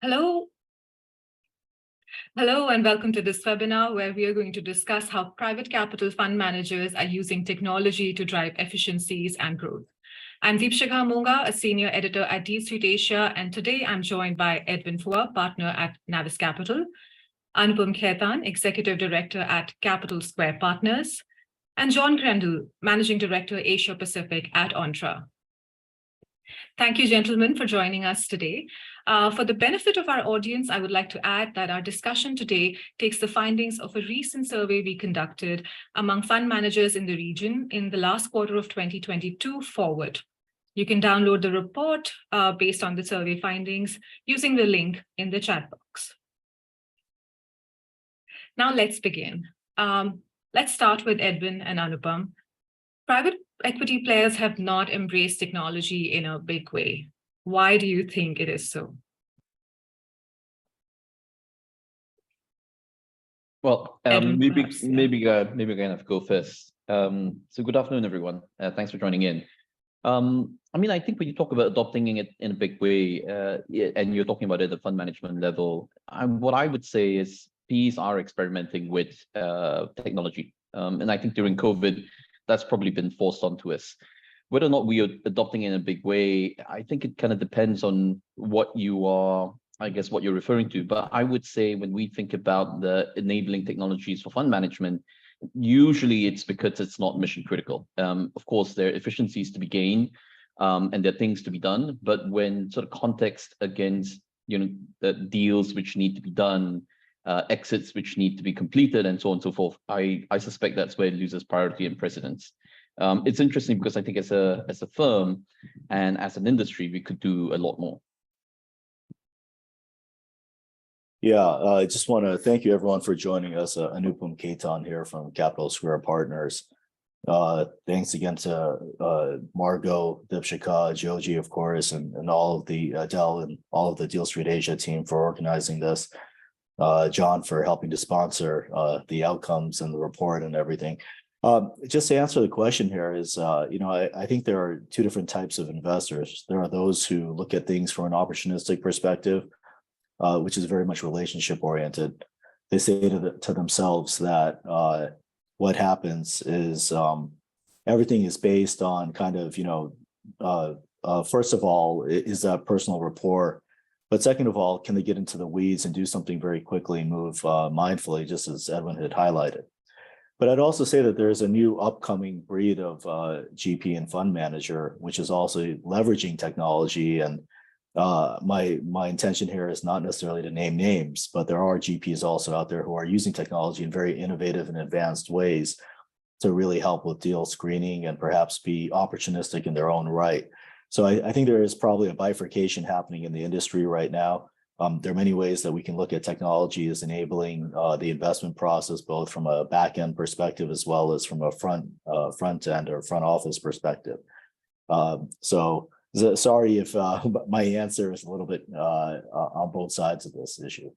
Hello. Hello, and welcome to this webinar where we are going to discuss how private capital fund managers are using technology to drive efficiencies and growth. I'm Deepshikha Monga, a senior editor at D Suite Asia, and today I'm joined by Edwin Phua, partner at Navis Capital, Anupam Khaitan, executive director at Capital Square Partners, and John Crandall, managing director Asia Pacific at Entra. Thank you, gentlemen, for joining us today. For the benefit of our audience, I would like to add that our discussion today takes the findings of a recent survey we conducted among fund managers in the region in the last quarter of 2022 forward. You can download the report based on the survey findings using the link in the chat box. Now let's begin. Let's start with Edwin and Anupam. Private equity players have not embraced technology in a big way. Why do you think it is so? Well, Edwin, maybe perhaps, yeah. maybe I kind of go first. So good afternoon, everyone. Thanks for joining in. I think when you talk about adopting it in a big way, and you're talking about it at the fund management level, what I would say is PEs are experimenting with technology, and I think during COVID, that's probably been forced onto us. Whether or not we are adopting it in a big way, I think it kind of depends on what you are, I guess, what you're referring to. But I would say when we think about the enabling technologies for fund management, usually it's because it's not mission critical. Of course, there are efficiencies to be gained, and there are things to be done. But when sort of context against, the deals which need to be done, exits which need to be completed, and so on and so forth, I suspect that's where it loses priority and precedence. It's interesting because I think as a firm and as an industry, we could do a lot more. Yeah, I just want to thank you everyone for joining us. Anupam Khaitan here from Capital Square Partners. Thanks again to Margot, Deepshikha, Joji, of course, and all of the Dell and all of the Deal Street Asia team for organizing this. John for helping to sponsor the outcomes and the report and everything. Just to answer the question here is, I think there are two different types of investors. There are those who look at things from an opportunistic perspective, which is very much relationship oriented. They say to themselves that what happens is everything is based on kind of, first of all, is that personal rapport. But second of all, can they get into the weeds and do something very quickly and move mindfully, just as Edwin had highlighted. But I'd also say that there's a new upcoming breed of GP and fund manager, which is also leveraging technology. And my intention here is not necessarily to name names, but there are GPs also out there who are using technology in very innovative and advanced ways to really help with deal screening and perhaps be opportunistic in their own right. So I think there is probably a bifurcation happening in the industry right now. There are many ways that we can look at technology as enabling the investment process, both from a back end perspective as well as from a front end or front office perspective. So sorry if my answer is a little bit on both sides of this issue.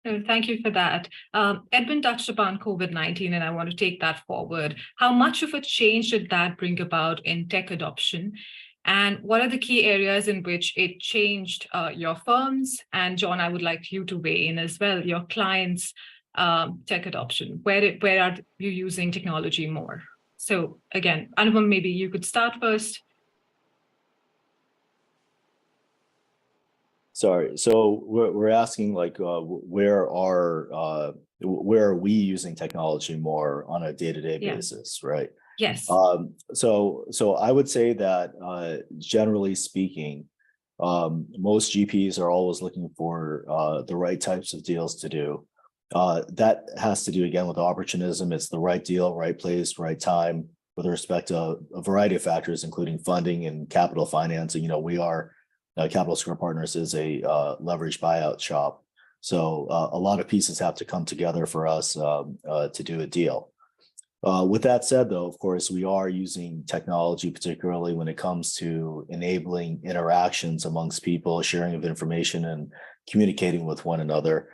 Thank you for that. Edwin touched upon COVID-19, and I want to take that forward. How much of a change did that bring about in tech adoption? And what are the key areas in which it changed your firms? And John, I would like you to weigh in as well, your clients' tech adoption. Where are you using technology more? So again, Anupam, maybe you could start first. Sorry. So we're asking like where are we using technology more on a day-to-day basis, right? Yes. So I would say that generally speaking, most GPs are always looking for the right types of deals to do. That has to do again with opportunism. It's the right deal, right place, right time, with respect to a variety of factors, including funding and capital financing. We are Capital Square Partners is a leveraged buyout shop. So a lot of pieces have to come together for us to do a deal. With that said, though, of course, we are using technology, particularly when it comes to enabling interactions amongst people, sharing of information and communicating with one another.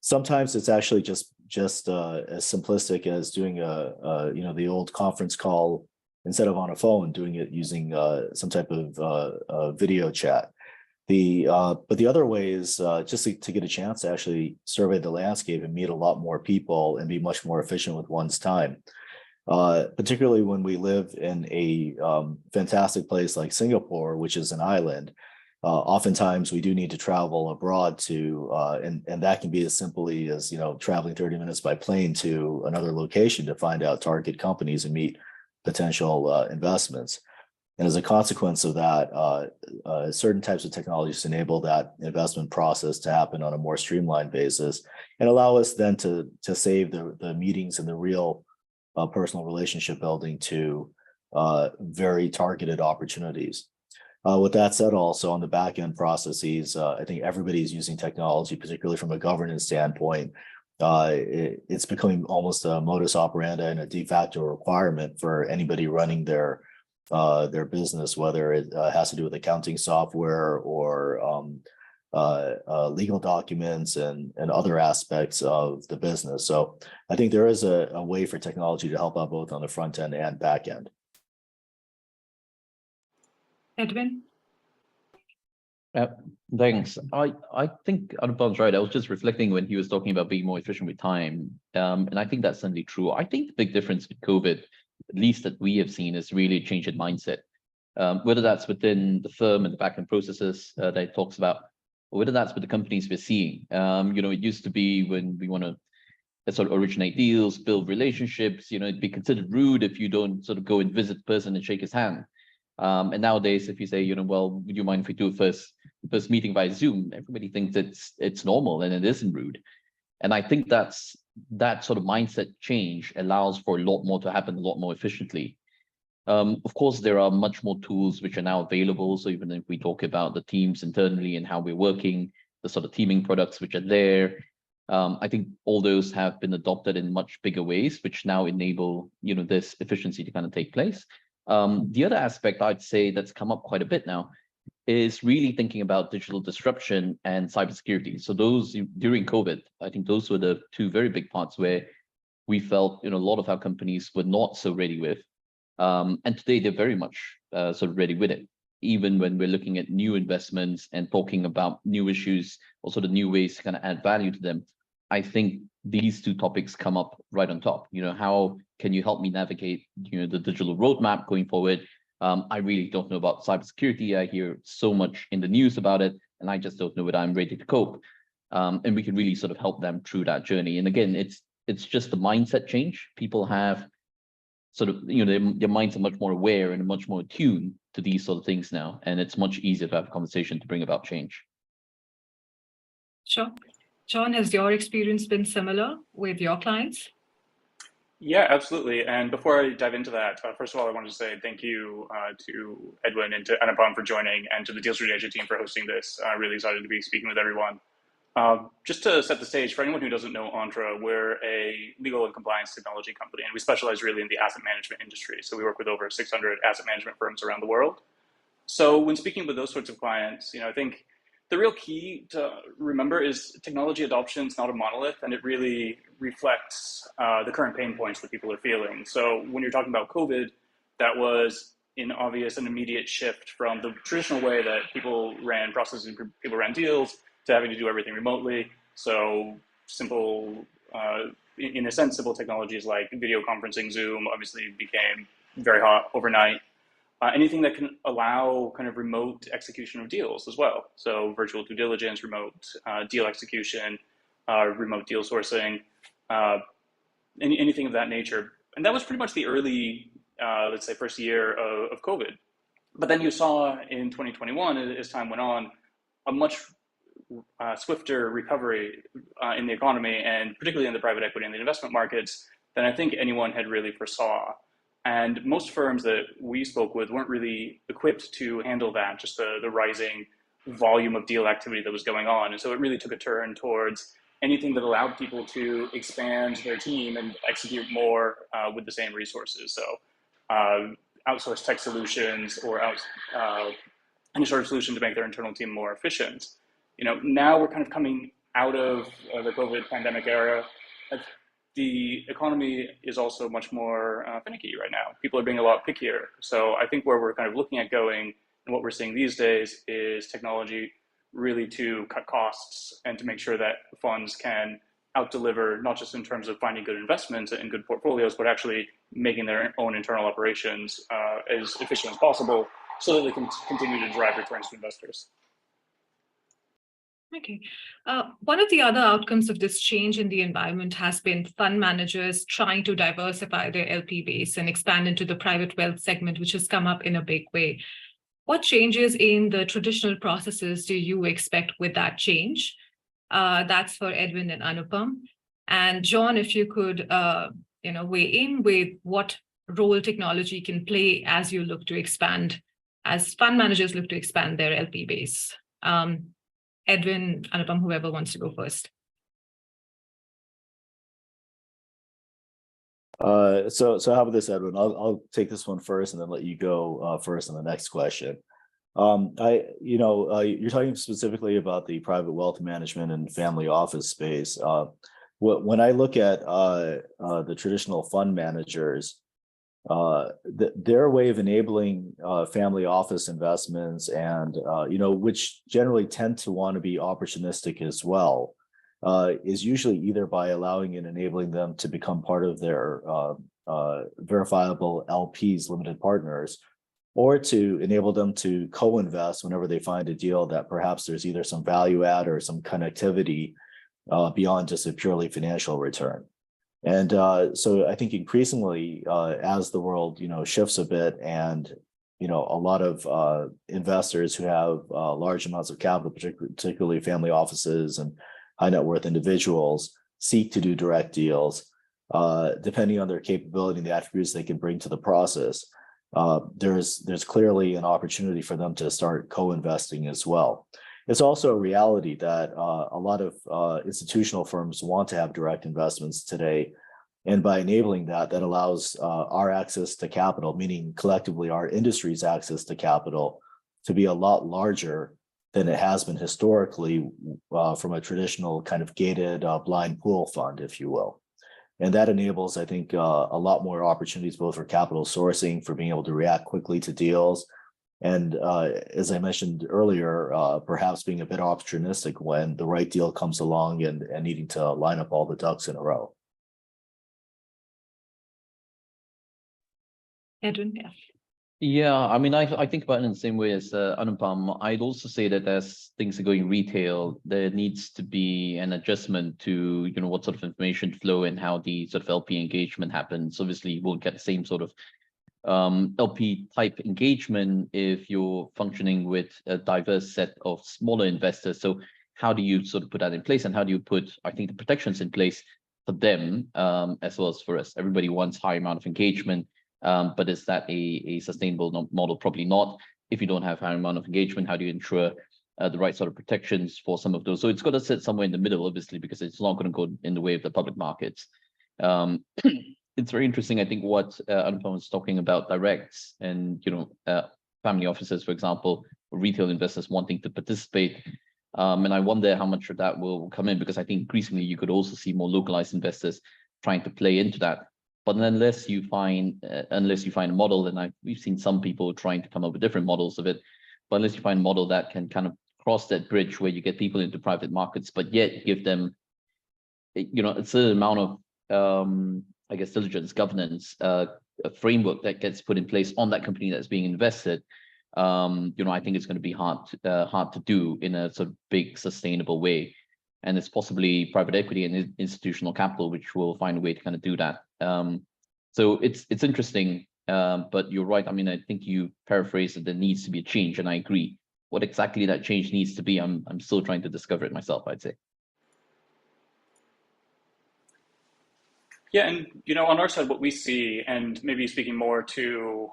Sometimes it's actually just as simplistic as doing the old conference call instead of on a phone, doing it using some type of video chat. But the other way is just to get a chance to actually survey the landscape and meet a lot more people and be much more efficient with one's time. Particularly when we live in a fantastic place like Singapore, which is an island. Oftentimes we do need to travel abroad to, and that can be as simply as, traveling 30 minutes by plane to another location to find out target companies and meet potential investments. And as a consequence of that, certain types of technologies enable that investment process to happen on a more streamlined basis and allow us then to save the meetings and the real personal relationship building to very targeted opportunities. With that said, also on the back end processes, I think everybody's using technology, particularly from a governance standpoint. It's becoming almost a modus operandi and a de facto requirement for anybody running their business, whether it has to do with accounting software or legal documents and other aspects of the business. So I think there is a way for technology to help out both on the front end and back end. Edwin? Thanks. I think Anupam's right. I was just reflecting when he was talking about being more efficient with time. And I think that's certainly true. I think the big difference with COVID, at least that we have seen, is really a change in mindset. Whether that's within the firm and the back end processes that it talks about, or whether that's with the companies we're seeing. It used to be when we want to sort of originate deals, build relationships, it'd be considered rude if you don't sort of go and visit the person and shake his hand. And nowadays, if you say, well, would you mind if we do a first meeting by Zoom? Everybody thinks it's normal and it isn't rude. And I think that sort of mindset change allows for a lot more to happen a lot more efficiently. Of course, there are much more tools which are now available. So even if we talk about the teams internally and how we're working, the sort of teaming products which are there, I think all those have been adopted in much bigger ways, which now enable, this efficiency to kind of take place. The other aspect I'd say that's come up quite a bit now is really thinking about digital disruption and cybersecurity. So those during COVID, I think those were the two very big parts where we felt, a lot of our companies were not so ready with. And today they're very much sort of ready with it. Even when we're looking at new investments and talking about new issues or sort of new ways to kind of add value to them, I think these two topics come up right on top. How can you help me navigate, the digital roadmap going forward? I really don't know about cybersecurity. I hear so much in the news about it, and I just don't know whether I'm ready to cope. And we can really sort of help them through that journey. And again, it's just the mindset change. People have sort of, their minds are much more aware and much more attuned to these sort of things now. And it's much easier to have a conversation to bring about change. Sure. John, has your experience been similar with your clients? Yeah, absolutely. And before I dive into that, first of all, I wanted to say thank you to Edwin and to Anupam for joining, and to the Deal Street Asia team for hosting this. Really excited to be speaking with everyone. Just to set the stage, for anyone who doesn't know Entra, we're a legal and compliance technology company, and we specialize really in the asset management industry. So we work with over 600 asset management firms around the world. So when speaking with those sorts of clients, I think the real key to remember is technology adoption is not a monolith, and it really reflects the current pain points that people are feeling. So when you're talking about COVID, that was an obvious and immediate shift from the traditional way that people ran processes, people ran deals, to having to do everything remotely. So simple, in a sense, simple technologies like video conferencing, Zoom, obviously became very hot overnight. Anything that can allow kind of remote execution of deals as well. So virtual due diligence, remote deal execution, remote deal sourcing, anything of that nature. And that was pretty much the early, let's say, first year of COVID. But then you saw in 2021, as time went on, a much swifter recovery in the economy, and particularly in the private equity and the investment markets, than I think anyone had really foresaw. And most firms that we spoke with weren't really equipped to handle that, just the rising volume of deal activity that was going on. And so it really took a turn towards anything that allowed people to expand their team and execute more with the same resources. So outsource tech solutions or any sort of solution to make their internal team more efficient. Now we're kind of coming out of the COVID pandemic era. The economy is also much more finicky right now. People are being a lot pickier. So I think where we're kind of looking at going and what we're seeing these days is technology really to cut costs and to make sure that funds can out-deliver, not just in terms of finding good investments and good portfolios, but actually making their own internal operations as efficient as possible so that they can continue to drive returns to investors. Okay. One of the other outcomes of this change in the environment has been fund managers trying to diversify their LP base and expand into the private wealth segment, which has come up in a big way. What changes in the traditional processes do you expect with that change? That's for Edwin and Anupam. And John, if you could weigh in with what role technology can play as you look to expand, as fund managers look to expand their LP base. Edwin, Anupam, whoever wants to go first. So how about this, Edwin? I'll take this one first and then let you go first on the next question. You're talking specifically about the private wealth management and family office space. When I look at the traditional fund managers, their way of enabling family office investments and which generally tend to want to be opportunistic as well, is usually either by allowing and enabling them to become part of their verifiable LPs, limited partners, or to enable them to co-invest whenever they find a deal that perhaps there's either some value add or some connectivity beyond just a purely financial return. And so I think increasingly, as the world shifts a bit, and a lot of investors who have large amounts of capital, particularly family offices and high net worth individuals, seek to do direct deals, depending on their capability and the attributes they can bring to the process. There's clearly an opportunity for them to start co-investing as well. It's also a reality that a lot of institutional firms want to have direct investments today. And by enabling that, that allows our access to capital, meaning collectively our industry's access to capital, to be a lot larger than it has been historically from a traditional kind of gated blind pool fund, if you will. And that enables, I think, a lot more opportunities, both for capital sourcing, for being able to react quickly to deals, and as I mentioned earlier, perhaps being a bit opportunistic when the right deal comes along and needing to line up all the ducks in a row. Edwin, yeah. Yeah, I mean, I think about it in the same way as Anupam. I'd also say that as things are going retail, there needs to be an adjustment to, what sort of information flow and how the sort of LP engagement happens. Obviously, you won't get the same sort of LP type engagement if you're functioning with a diverse set of smaller investors. So how do you sort of put that in place, and how do you put, I think, the protections in place for them as well as for us? Everybody wants high amount of engagement. But is that a sustainable model? Probably not. If you don't have high amount of engagement, how do you ensure the right sort of protections for some of those? So it's got to sit somewhere in the middle, obviously, because it's not going to go in the way of the public markets. It's very interesting, I think, what Anupam was talking about, directs and family offices, for example, or retail investors wanting to participate. And I wonder how much of that will come in, because I think increasingly you could also see more localized investors trying to play into that. But unless you find a model, and we've seen some people trying to come up with different models of it, but unless you find a model that can kind of cross that bridge where you get people into private markets, but yet give them, a certain amount of, I guess, diligence, governance, a framework that gets put in place on that company that's being invested, I think it's going to be hard to do in a sort of big, sustainable way. And it's possibly private equity and institutional capital which will find a way to kind of do that. So it's interesting, but you're right. I mean, I think you paraphrased that there needs to be a change, and I agree. What exactly that change needs to be, I'm still trying to discover it myself, I'd say. Yeah, and on our side, what we see, and maybe speaking more to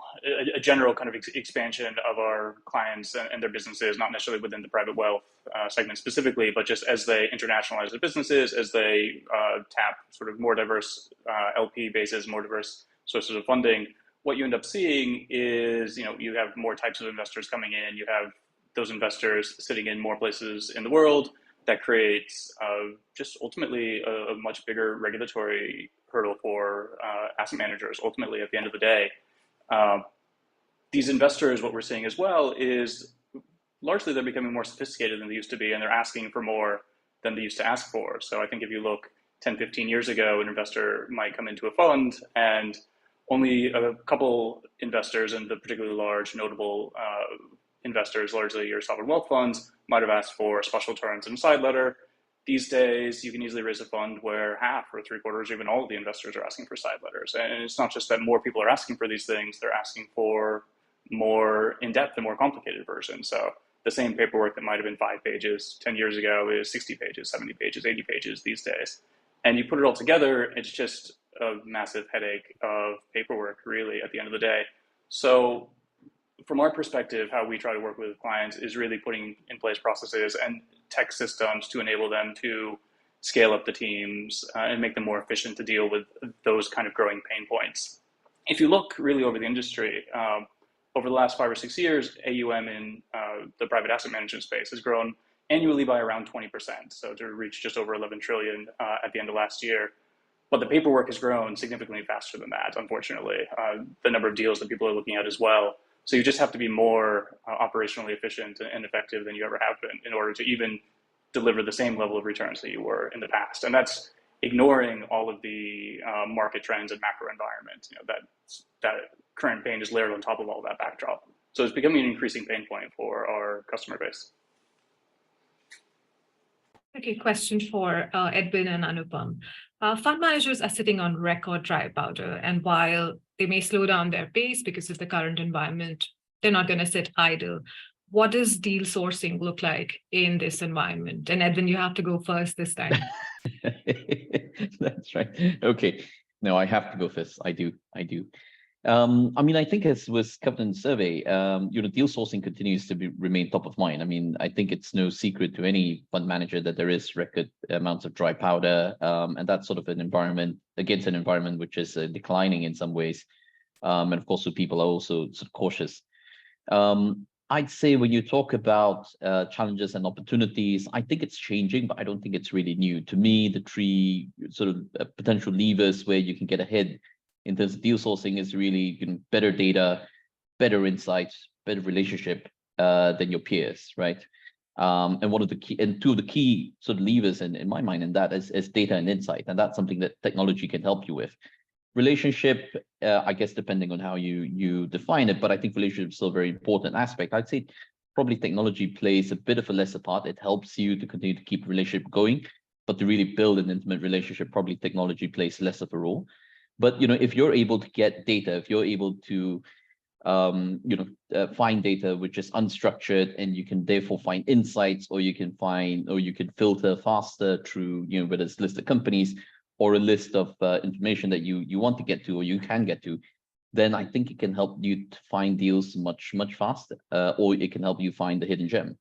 a general kind of expansion of our clients and their businesses, not necessarily within the private wealth segment specifically, but just as they internationalize their businesses, as they tap sort of more diverse LP bases, more diverse sources of funding, what you end up seeing is, you have more types of investors coming in, you have those investors sitting in more places in the world. That creates just ultimately a much bigger regulatory hurdle for asset managers, ultimately, at the end of the day. These investors, what we're seeing as well is largely they're becoming more sophisticated than they used to be, and they're asking for more than they used to ask for. So I think if you look 10, 15 years ago, an investor might come into a fund and only a couple investors, and the particularly large notable investors, largely your sovereign wealth funds, might have asked for special returns and a side letter. These days, you can easily raise a fund where half or three quarters, or even all of the investors are asking for side letters. And it's not just that more people are asking for these things, they're asking for more in-depth and more complicated versions. So the same paperwork that might have been 5 pages 10 years ago is 60 pages, 70 pages, 80 pages these days. And you put it all together, it's just a massive headache of paperwork, really, at the end of the day. So from our perspective, how we try to work with clients is really putting in place processes and tech systems to enable them to scale up the teams and make them more efficient to deal with those kind of growing pain points. If you look really over the industry, over the last 5 or 6 years, AUM in the private asset management space has grown annually by around 20%, so to reach just over 11 trillion at the end of last year. But the paperwork has grown significantly faster than that, unfortunately. The number of deals that people are looking at as well. So you just have to be more operationally efficient and effective than you ever have been in order to even deliver the same level of returns that you were in the past. And that's ignoring all of the market trends and macro environment. That current pain is layered on top of all that backdrop. So it's becoming an increasing pain point for our customer base. Okay, question for Edwin and Anupam. Fund managers are sitting on record dry powder, and while they may slow down their pace because of the current environment, they're not going to sit idle. What does deal sourcing look like in this environment? And Edwin, you have to go first this time. That's right. Okay. No, I have to go first. I do. I think as was covered in the survey, deal sourcing continues to remain top of mind. I think it's no secret to any fund manager that there is record amounts of dry powder, and that's sort of an environment which is declining in some ways. And of course, so people are also sort of cautious. I'd say when you talk about challenges and opportunities, I think it's changing, but I don't think it's really new. To me, the three sort of potential levers where you can get ahead in terms of deal sourcing is really better data, better insights, better relationship than your peers, right? And two of the key sort of levers in my mind in that is data and insight, and that's something that technology can help you with. Relationship, I guess, depending on how you define it, but I think relationship is still a very important aspect. I'd say probably technology plays a bit of a lesser part. It helps you to continue to keep the relationship going, but to really build an intimate relationship, probably technology plays less of a role. But if you're able to get data, if you're able to find data which is unstructured, and you can therefore find insights, or you can filter faster through whether it's listed companies or a list of information that you want to get to or you can get to, then I think it can help you to find deals much faster, or it can help you find the hidden gem.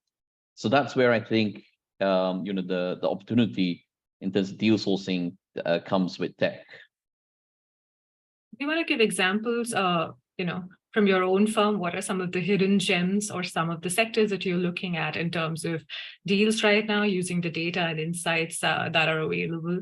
So that's where I think the opportunity in terms of deal sourcing comes with tech. Do you want to give examples, from your own firm? What are some of the hidden gems or some of the sectors that you're looking at in terms of deals right now using the data and insights that are available?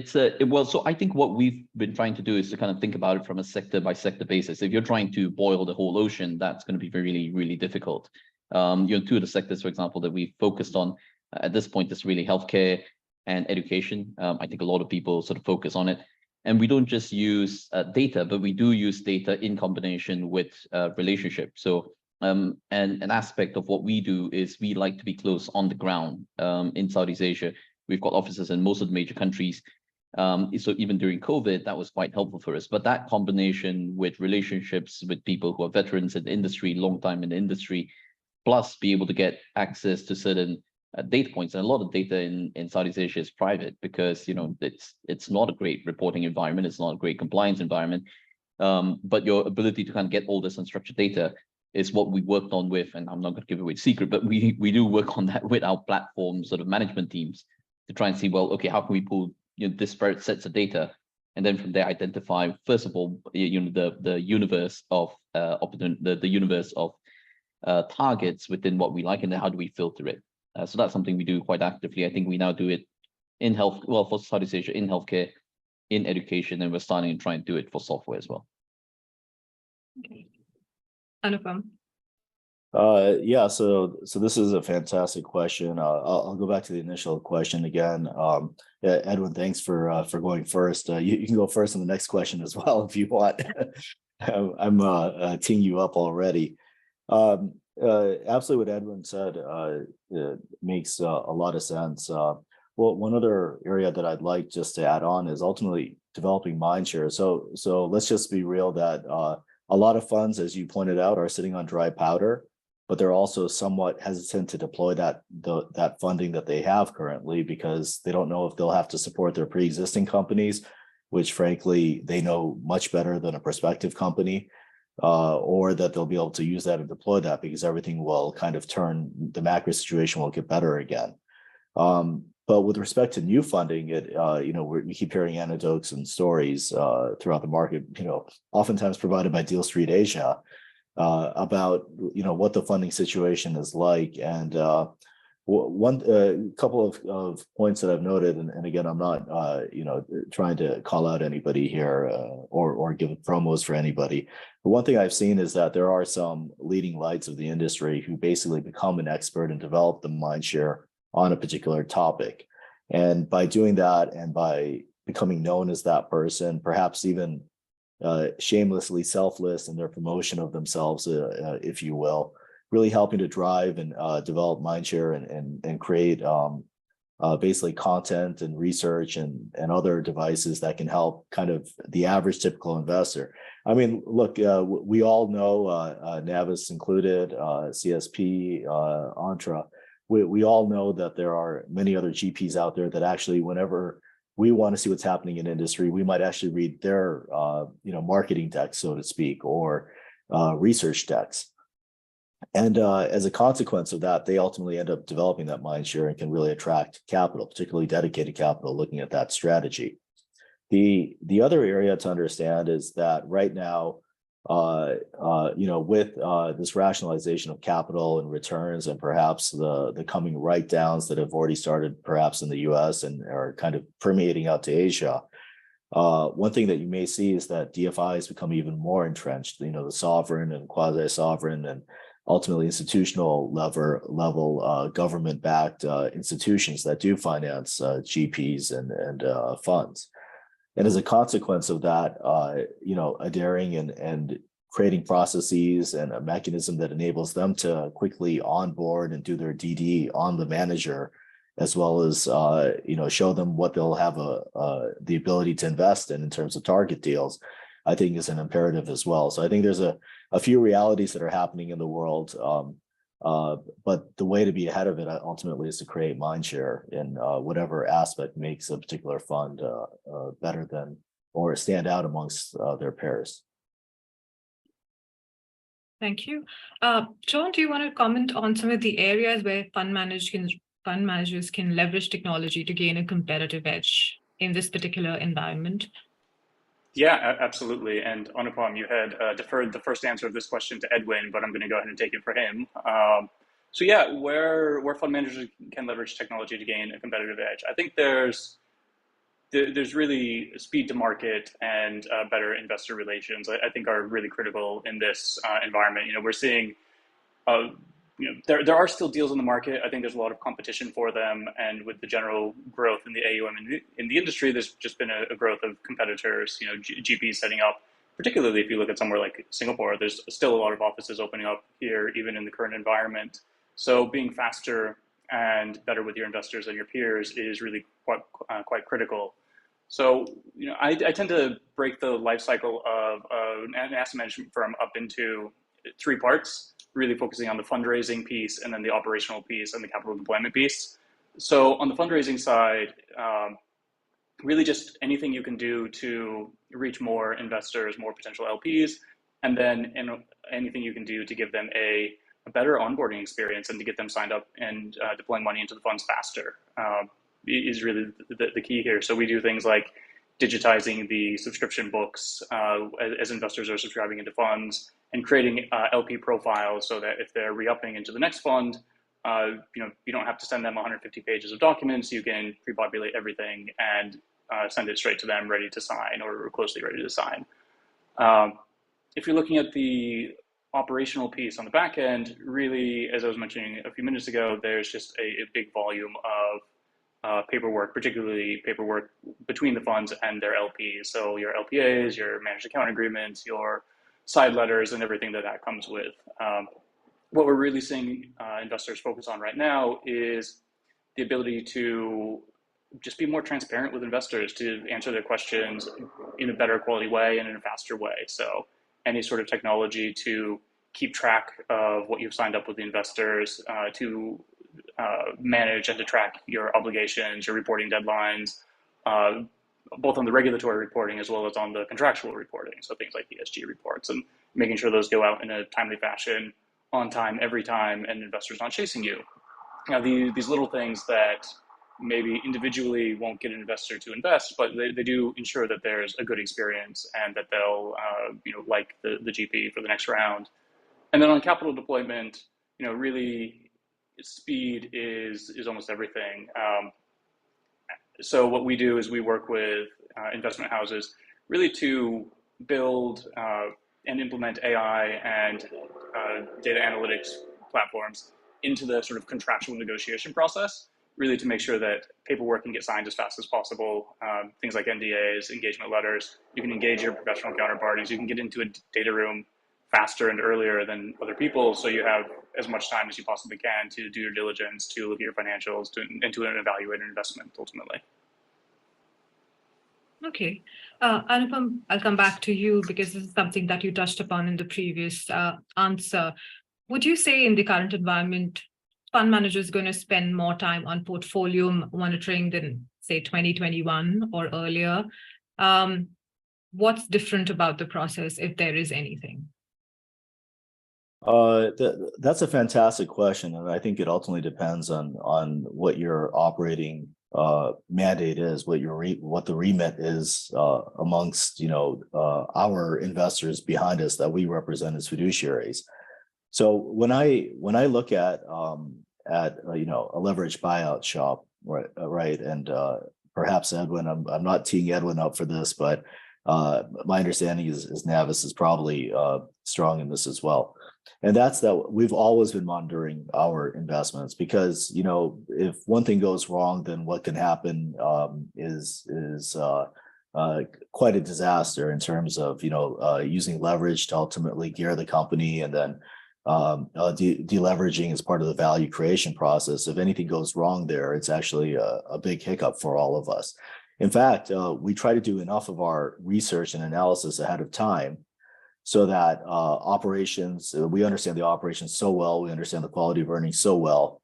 So I think what we've been trying to do is to kind of think about it from a sector by sector basis. If you're trying to boil the whole ocean, that's going to be really, really difficult. Two of the sectors, for example, that we've focused on at this point is really healthcare and education. I think a lot of people sort of focus on it. And we don't just use data, but we do use data in combination with relationship. So and an aspect of what we do is we like to be close on the ground in Southeast Asia. We've got offices in most of the major countries. So even during COVID, that was quite helpful for us. But that combination with relationships with people who are veterans in the industry, long time in the industry, plus be able to get access to certain data points. And a lot of data in Southeast Asia is private because it's not a great reporting environment, it's not a great compliance environment. But your ability to kind of get all this unstructured data is what we worked on with, and I'm not going to give away the secret, but we do work on that with our platform sort of management teams to try and see, well, okay, how can we pull disparate sets of data, and then from there identify, first of all, the universe of the universe of targets within what we like, and then how do we filter it? So that's something we do quite actively. I think we now do it in health, well, for Southeast Asia, in healthcare, in education, and we're starting to try and do it for software as well. Okay. Anupam. Yeah, so this is a fantastic question. I'll go back to the initial question again. Yeah, Edwin, thanks for going first. You can go first on the next question as well if you want. I'm teeing you up already. Absolutely, what Edwin said makes a lot of sense. Well, one other area that I'd like just to add on is ultimately developing mindshare. So let's just be real that a lot of funds, as you pointed out, are sitting on dry powder, but they're also somewhat hesitant to deploy that funding that they have currently because they don't know if they'll have to support their pre-existing companies, which frankly they know much better than a prospective company, or that they'll be able to use that and deploy that because everything will kind of turn, the macro situation will get better again. But with respect to new funding, we keep hearing anecdotes and stories throughout the market, oftentimes provided by Deal Street Asia, about what the funding situation is like. And one couple of points that I've noted, and again, I'm not trying to call out anybody here or give promos for anybody. But one thing I've seen is that there are some leading lights of the industry who basically become an expert and develop the mind share on a particular topic. And by doing that and by becoming known as that person, perhaps even shamelessly selfless in their promotion of themselves, if you will, really helping to drive and develop mindshare and create basically content and research and other devices that can help kind of the average typical investor. I mean, look, we all know, Navis included, CSP, Entra, we all know that there are many other GPs out there that actually, whenever we want to see what's happening in industry, we might actually read their marketing decks, so to speak, or research decks. And as a consequence of that, they ultimately end up developing that mind share and can really attract capital, particularly dedicated capital, looking at that strategy. The other area to understand is that right now, with this rationalization of capital and returns, and perhaps the coming write-downs that have already started, perhaps in the U.S. and are kind of permeating out to Asia. One thing that you may see is that DFIs become even more entrenched. The sovereign and quasi-sovereign and ultimately institutional level government-backed institutions that do finance GPs and funds. And as a consequence of that, adhering and creating processes and a mechanism that enables them to quickly onboard and do their DD on the manager, as well as show them what they'll have the ability to invest in terms of target deals, I think is an imperative as well. So I think there's a few realities that are happening in the world. But the way to be ahead of it ultimately is to create mindshare in whatever aspect makes a particular fund better than or stand out amongst their peers. Thank you. John, do you want to comment on some of the areas where fund managers can leverage technology to gain a competitive edge in this particular environment? Yeah, absolutely. And Anupam, you had deferred the first answer of this question to Edwin, but I'm going to go ahead and take it for him. So yeah, where fund managers can leverage technology to gain a competitive edge, I think there's really speed to market and better investor relations. I think are really critical in this environment. We're seeing there are still deals in the market. I think there's a lot of competition for them, and with the general growth in the AUM in the industry, there's just been a growth of competitors. GPs setting up, particularly if you look at somewhere like Singapore. There's still a lot of offices opening up here, even in the current environment. So being faster and better with your investors and your peers is really quite critical. So I tend to break the life cycle of an asset management firm up into three parts, really focusing on the fundraising piece and then the operational piece and the capital deployment piece. So on the fundraising side, really just anything you can do to reach more investors, more potential LPs, and then anything you can do to give them a better onboarding experience and to get them signed up and deploying money into the funds faster is really the key here. So we do things like digitizing the subscription books as investors are subscribing into funds, and creating LP profiles so that if they're re-upping into the next fund, you don't have to send them 150 pages of documents. You can pre-populate everything and send it straight to them, ready to sign or closely ready to sign. If you're looking at the operational piece on the back end, really, as I was mentioning a few minutes ago, there's just a big volume of paperwork, particularly paperwork between the funds and their LPs. So your LPAs, your managed account agreements, your side letters, and everything that comes with. What we're really seeing investors focus on right now is the ability to just be more transparent with investors, to answer their questions in a better quality way and in a faster way. So any sort of technology to keep track of what you've signed up with the investors, to manage and to track your obligations, your reporting deadlines, both on the regulatory reporting as well as on the contractual reporting. So things like ESG reports, and making sure those go out in a timely fashion, on time, every time, and investors not chasing you. Now, these little things that maybe individually won't get an investor to invest, but they do ensure that there's a good experience and that they'll like the GP for the next round. And then on capital deployment, really speed is almost everything. So what we do is we work with investment houses really to build and implement AI and data analytics platforms into the sort of contractual negotiation process, really to make sure that paperwork can get signed as fast as possible. Things like NDAs, engagement letters, you can engage your professional counterparties, you can get into a data room faster and earlier than other people, so you have as much time as you possibly can to do your diligence, to look at your financials, and to evaluate an investment ultimately. Okay. Anupam, I'll come back to you because this is something that you touched upon in the previous answer. Would you say in the current environment, fund managers going to spend more time on portfolio monitoring than, say, 2021 or earlier? What's different about the process, if there is anything? That's a fantastic question, and I think it ultimately depends on what your operating mandate is, what the remit is amongst our investors behind us that we represent as fiduciaries. So when I look at a leveraged buyout shop, right, and perhaps Edwin, I'm not teeing Edwin up for this, but my understanding is Navis is probably strong in this as well. And that's that we've always been monitoring our investments, because if one thing goes wrong, then what can happen is quite a disaster in terms of using leverage to ultimately gear the company, and then deleveraging is part of the value creation process. If anything goes wrong there, it's actually a big hiccup for all of us. In fact, we try to do enough of our research and analysis ahead of time, so that we understand the operations so well, we understand the quality of earnings so well,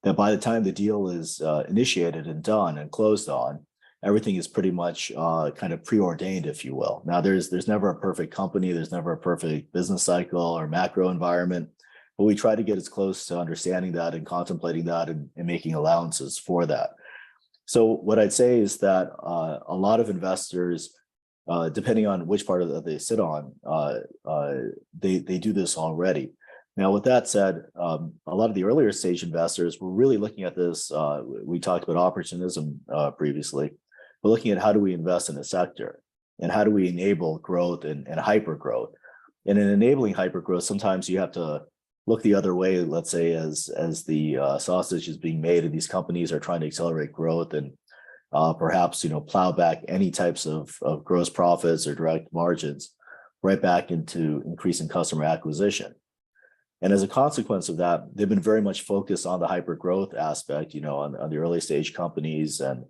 that by the time the deal is initiated and done and closed on, everything is pretty much kind of preordained, if you will. Now, there's never a perfect company, there's never a perfect business cycle or macro environment, but we try to get as close to understanding that and contemplating that and making allowances for that. So what I'd say is that a lot of investors, depending on which part of that they sit on, they do this already. Now, with that said, a lot of the earlier stage investors were really looking at this. We talked about opportunism previously. We're looking at how do we invest in a sector, and how do we enable growth and hyper growth. And in enabling hyper growth, sometimes you have to look the other way. Let's say as the sausage is being made, and these companies are trying to accelerate growth and perhaps plow back any types of gross profits or direct margins right back into increasing customer acquisition. And as a consequence of that, they've been very much focused on the hyper growth aspect, on the early stage companies and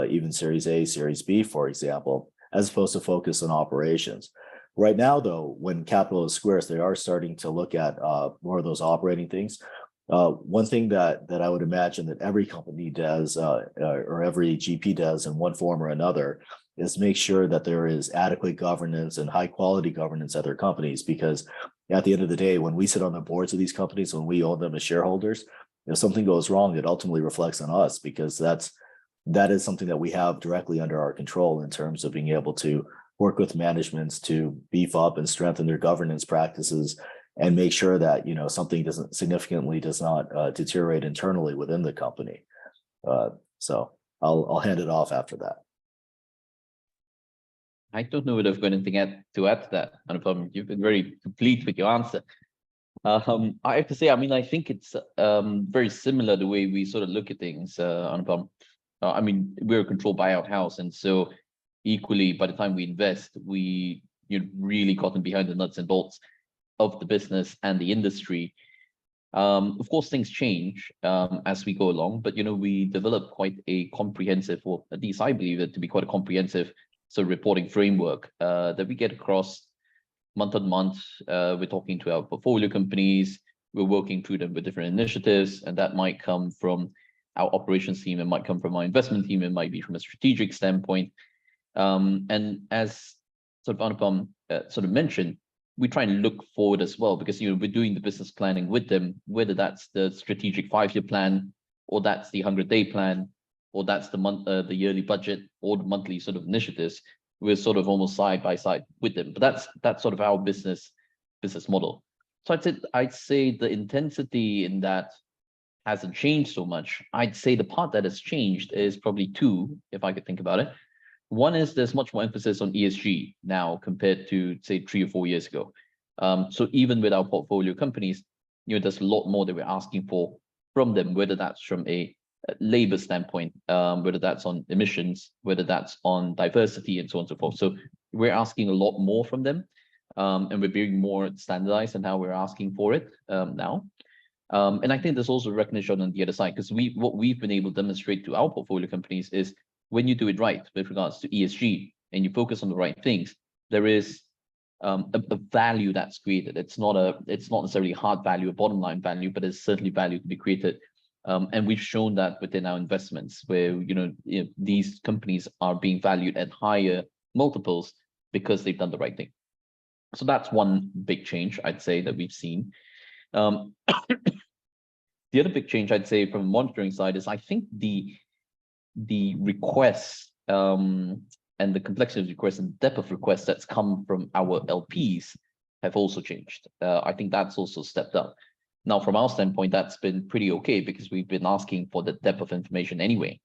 even Series A, Series B, for example, as opposed to focus on operations. Right now, though, when capital is scarce, they are starting to look at more of those operating things. One thing that I would imagine that every company does or every GP does in one form or another is make sure that there is adequate governance and high quality governance at their companies, because at the end of the day, when we sit on the boards of these companies, when we own them as shareholders, if something goes wrong, it ultimately reflects on us, because that is something that we have directly under our control in terms of being able to work with managements to beef up and strengthen their governance practices and make sure that something does not deteriorate internally within the company. So I'll hand it off after that. I don't know whether I've got anything to add to that, Anupam. You've been very complete with your answer. I have to say, I mean, I think it's very similar the way we sort of look at things, Anupam. I mean, we're a controlled buyout house, and so equally, by the time we invest, you've really gotten behind the nuts and bolts of the business and the industry. Of course, things change as we go along, but we develop quite a comprehensive, or at least I believe it to be quite a comprehensive sort of reporting framework that we get across month on month. We're talking to our portfolio companies, we're working through them with different initiatives, and that might come from our operations team, it might come from our investment team, it might be from a strategic standpoint. And as sort of Anupam sort of mentioned, we try and look forward as well, because we're doing the business planning with them, whether that's the strategic 5-year plan, or that's the 100-day plan, or that's the yearly budget, or the monthly sort of initiatives. We're sort of almost side by side with them. But that's sort of our business model. So I'd say the intensity in that hasn't changed so much. I'd say the part that has changed is probably two, if I could think about it. One is there's much more emphasis on ESG now compared to, say, 3 or 4 years ago. So even with our portfolio companies, there's a lot more that we're asking for from them, whether that's from a labor standpoint, whether that's on emissions, whether that's on diversity, and so on and so forth. So we're asking a lot more from them, and we're being more standardized in how we're asking for it now. And I think there's also recognition on the other side, because what we've been able to demonstrate to our portfolio companies is when you do it right with regards to ESG and you focus on the right things, there is a value that's created. It's not necessarily hard value, a bottom line value, but there's certainly value to be created. And we've shown that within our investments, where these companies are being valued at higher multiples because they've done the right thing. So that's one big change I'd say that we've seen. The other big change I'd say from a monitoring side is I think the requests and the complexity of requests and depth of requests that's come from our LPs have also changed. I think that's also stepped up. Now, from our standpoint, that's been pretty okay, because we've been asking for the depth of information anyway,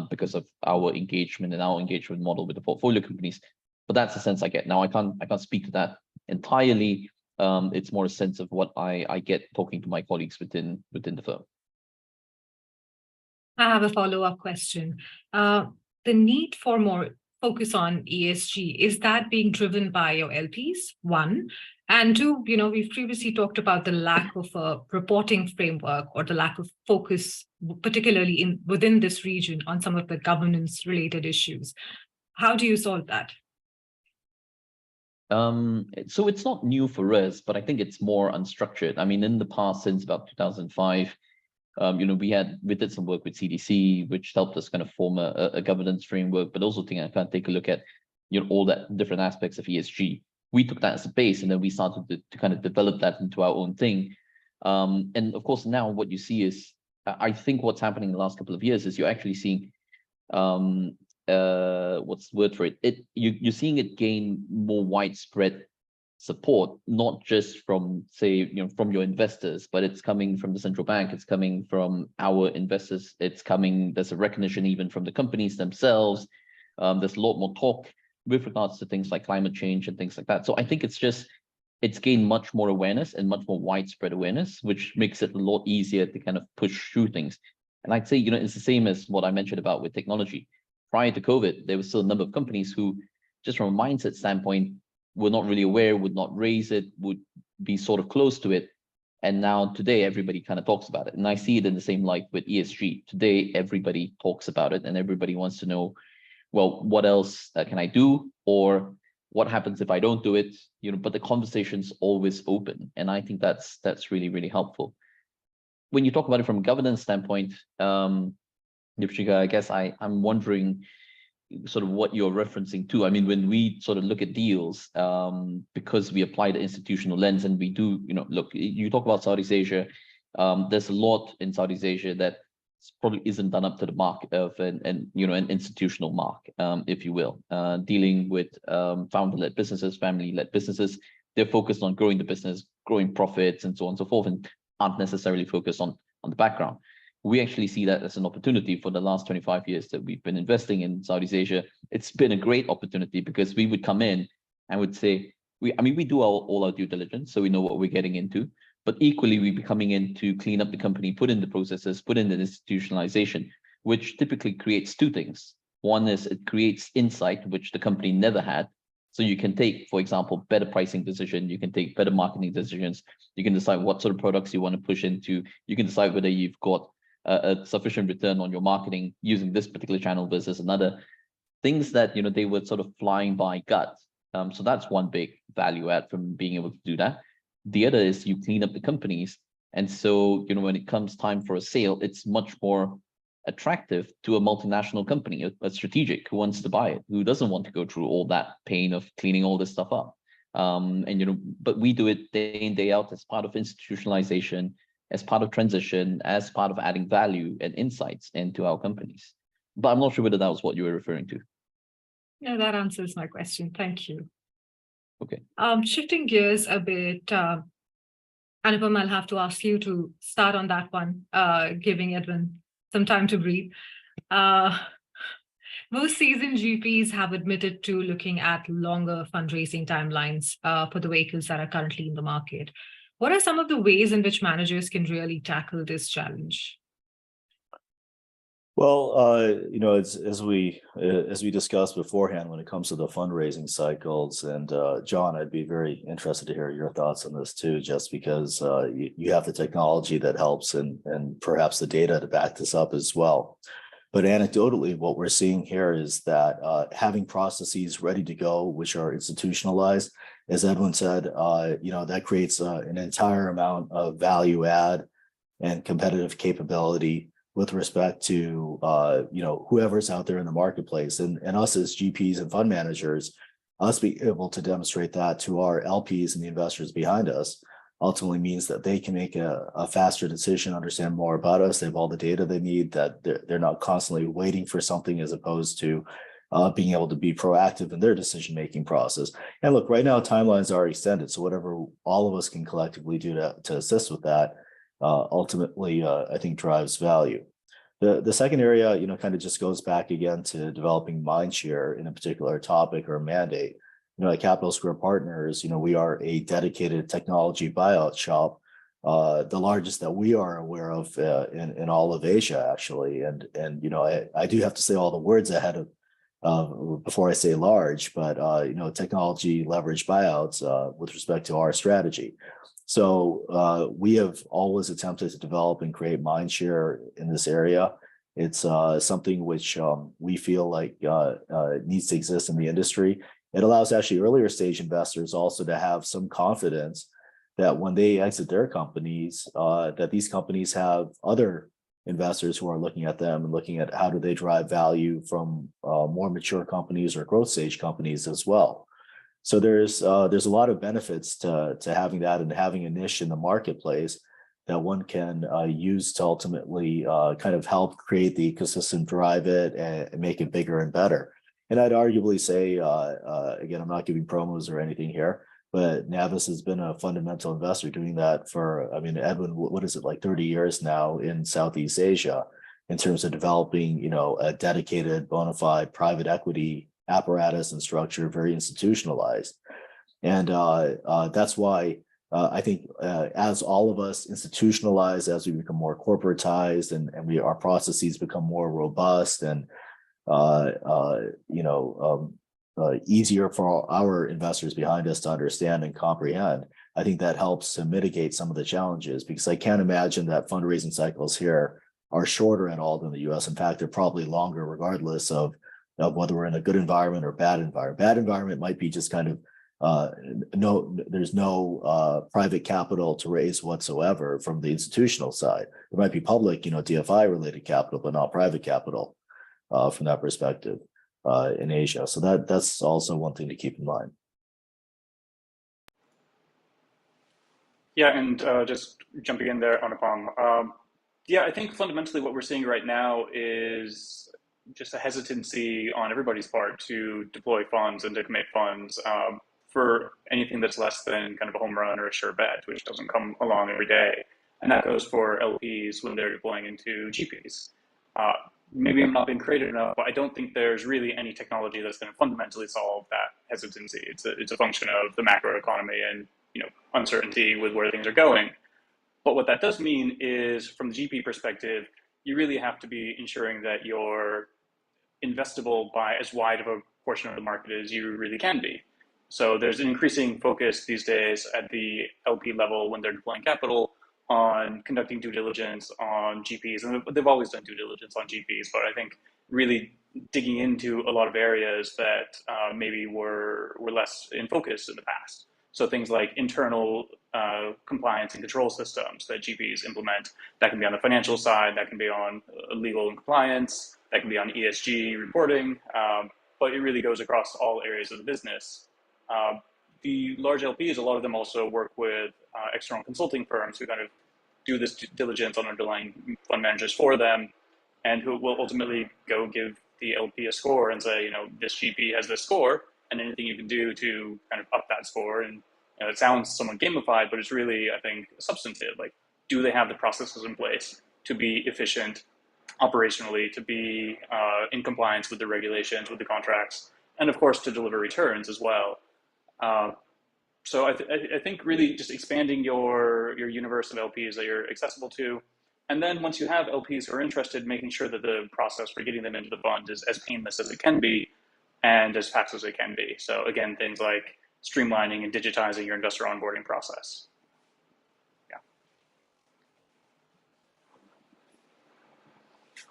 because of our engagement and our engagement model with the portfolio companies. But that's the sense I get. Now, I can't speak to that entirely. It's more a sense of what I get talking to my colleagues within the firm. I have a follow-up question. The need for more focus on ESG, is that being driven by your LPs, one? And two, we've previously talked about the lack of a reporting framework, or the lack of focus, particularly within this region, on some of the governance-related issues. How do you solve that? So it's not new for us, but I think it's more unstructured. I mean, in the past, since about 2005, we did some work with CDC, which helped us kind of form a governance framework, but also kind of take a look at all that different aspects of ESG. We took that as a base, and then we started to kind of develop that into our own thing. And of course, now what you see is, I think what's happening in the last couple of years is you're actually seeing what's the word for it? You're seeing it gain more widespread support, not just from, say, from your investors, but it's coming from the central bank, it's coming from our investors, there's a recognition even from the companies themselves. There's a lot more talk with regards to things like climate change and things like that. So I think it's gained much more awareness and much more widespread awareness, which makes it a lot easier to kind of push through things. And I'd say, it's the same as what I mentioned about with technology. Prior to COVID, there was still a number of companies who, just from a mindset standpoint, were not really aware, would not raise it, would be sort of close to it. And now today, everybody kind of talks about it. And I see it in the same light with ESG. Today, everybody talks about it, and everybody wants to know, well, what else can I do? Or what happens if I don't do it? But the conversation's always open. And I think that's really, really helpful. When you talk about it from a governance standpoint, Dipshika, I guess I'm wondering sort of what you're referencing to. I mean, when we sort of look at deals, because we apply the institutional lens, and we do, look, you talk about Southeast Asia, there's a lot in Southeast Asia that probably isn't done up to the mark of an institutional mark, if you will. Dealing with founder-led businesses, family-led businesses, they're focused on growing the business, growing profits, and so on and so forth, and aren't necessarily focused on the background. we actually see that as an opportunity. For the last 25 years that we've been investing in Southeast Asia, it's been a great opportunity because we would come in and would say, we do all our due diligence, so we know what we're getting into, but equally we'd be coming in to clean up the company, put in the processes, put in the institutionalization, which typically creates two things. One is it creates insight, which the company never had. So you can take, for example, better pricing decision, you can take better marketing decisions, you can decide what sort of products you want to push into, you can decide whether you've got a sufficient return on your marketing using this particular channel versus another. Things that, they were sort of flying by gut. So that's one big value add from being able to do that. The other is you clean up the companies. And so, when it comes time for a sale, it's much more attractive to a multinational company, a strategic who wants to buy it, who doesn't want to go through all that pain of cleaning all this stuff up. But we do it day in, day out as part of institutionalization, as part of transition, as part of adding value and insights into our companies. But I'm not sure whether that was what you were referring to. No, that answers my question. Thank you. Okay. Shifting gears a bit, Anupam, I'll have to ask you to start on that one, giving Edwin some time to breathe. Most seasoned GPs have admitted to looking at longer fundraising timelines for the vehicles that are currently in the market. What are some of the ways in which managers can really tackle this challenge? Well, as we discussed beforehand, when it comes to the fundraising cycles, and John, I'd be very interested to hear your thoughts on this too, just because you have the technology that helps and perhaps the data to back this up as well. But anecdotally, what we're seeing here is that having processes ready to go, which are institutionalized, as Edwin said, that creates an entire amount of value add and competitive capability with respect to whoever's out there in the marketplace, and us as GPs and fund managers, us being able to demonstrate that to our LPs and the investors behind us ultimately means that they can make a faster decision, understand more about us. They have all the data they need, that they're not constantly waiting for something, as opposed to being able to be proactive in their decision-making process. And look, right now timelines are extended, so whatever all of us can collectively do to assist with that, ultimately, I think drives value. The second area, kind of just goes back again to developing mind share in a particular topic or mandate. At Capital Square Partners, we are a dedicated technology buyout shop, the largest that we are aware of in all of Asia, actually. And I do have to say all the words ahead of before I say large, but technology leverage buyouts with respect to our strategy. So we have always attempted to develop and create mind share in this area. It's something which we feel like needs to exist in the industry. It allows actually earlier stage investors also to have some confidence that when they exit their companies, that these companies have other investors who are looking at them and looking at how do they drive value from more mature companies or growth stage companies as well. So there's a lot of benefits to having that and having a niche in the marketplace that one can use to ultimately kind of help create the ecosystem, drive it, and make it bigger and better. And I'd arguably say, again, I'm not giving promos or anything here, but Navis has been a fundamental investor doing that for, Edwin, what is it, like 30 years now in Southeast Asia, in terms of developing, a dedicated, bona fide private equity apparatus and structure, very institutionalized. And that's why I think as all of us institutionalize, as we become more corporatized and our processes become more robust and easier for our investors behind us to understand and comprehend, I think that helps to mitigate some of the challenges, because I can't imagine that fundraising cycles here are shorter at all than the US. In fact, they're probably longer regardless of whether we're in a good environment or bad environment. Bad environment might be just kind of there's no private capital to raise whatsoever from the institutional side. There might be public, DFI related capital, but not private capital from that perspective in Asia. So that's also one thing to keep in mind. Yeah, and just jumping in there, Anupam. Yeah, I think fundamentally what we're seeing right now is just a hesitancy on everybody's part to deploy funds and to commit funds for anything that's less than kind of a home run or a sure bet, which doesn't come along every day. And that goes for LPs when they're deploying into GPs. Maybe I'm not being creative enough, but I don't think there's really any technology that's going to fundamentally solve that hesitancy. It's a function of the macro economy and uncertainty with where things are going. But what that does mean is, from the GP perspective, you really have to be ensuring that you're investable by as wide of a portion of the market as you really can be. So there's an increasing focus these days at the LP level when they're deploying capital on conducting due diligence on GPs. And they've always done due diligence on GPs, but I think really digging into a lot of areas that maybe were less in focus in the past. So things like internal compliance and control systems that GPs implement. That can be on the financial side, that can be on legal and compliance, that can be on ESG reporting, but it really goes across all areas of the business. The large LPs, a lot of them also work with external consulting firms who kind of do this diligence on underlying fund managers for them, and who will ultimately go give the LP a score and say, this GP has this score, and anything you can do to kind of up that score. And it sounds somewhat gamified, but it's really, I think, substantive. Like, do they have the processes in place to be efficient operationally, to be in compliance with the regulations, with the contracts, and of course to deliver returns as well. So I think really just expanding your universe of LPs that you're accessible to. And then once you have LPs who are interested, making sure that the process for getting them into the fund is as painless as it can be and as fast as it can be. So again, things like streamlining and digitizing your investor onboarding process. Yeah.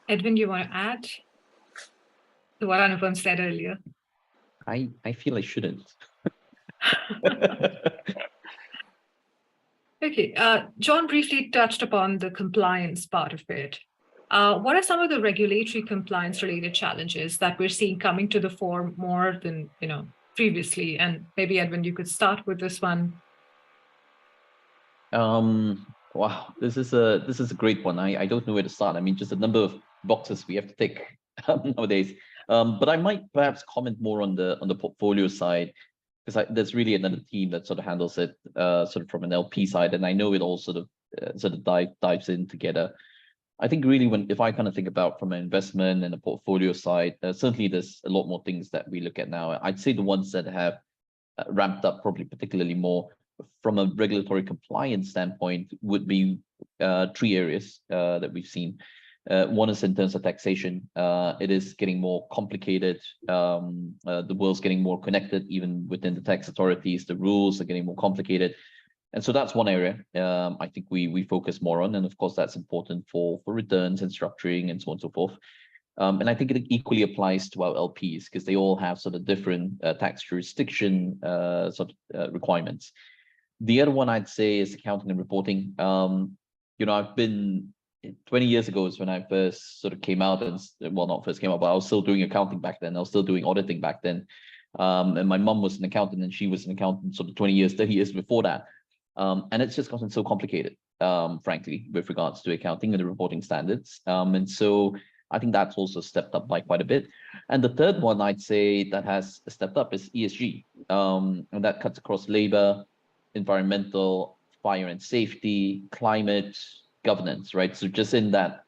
Edwin, you want to add to what Anupam said earlier? I feel I shouldn't. Okay, John briefly touched upon the compliance part of it. What are some of the regulatory compliance related challenges that we're seeing coming to the fore more than previously? And maybe Edwin, you could start with this one. Wow, this is a great one. I don't know where to start. I mean, just a number of boxes we have to tick nowadays. But I might perhaps comment more on the portfolio side, because there's really another team that sort of handles it sort of from an LP side, and I know it all sort of dives in together. I think really if I kind of think about from an investment and a portfolio side, certainly there's a lot more things that we look at now. I'd say the ones that have ramped up probably particularly more from a regulatory compliance standpoint would be three areas that we've seen. One is in terms of taxation. It is getting more complicated. The world's getting more connected, even within the tax authorities. The rules are getting more complicated. And so that's one area I think we focus more on. And of course, that's important for returns and structuring and so on and so forth. And I think it equally applies to our LPs because they all have sort of different tax jurisdiction requirements. The other one I'd say is accounting and reporting. I've been 20 years ago is when I first sort of came out, and well, not first came out, but I was still doing accounting back then. I was still doing auditing back then. And my mom was an accountant and she was an accountant sort of 20 years, 30 years before that. And it's just gotten so complicated, frankly, with regards to accounting and the reporting standards. And so I think that's also stepped up by quite a bit. And the third one I'd say that has stepped up is ESG. And that cuts across labor, environmental, fire and safety, climate, governance, right? So just in that,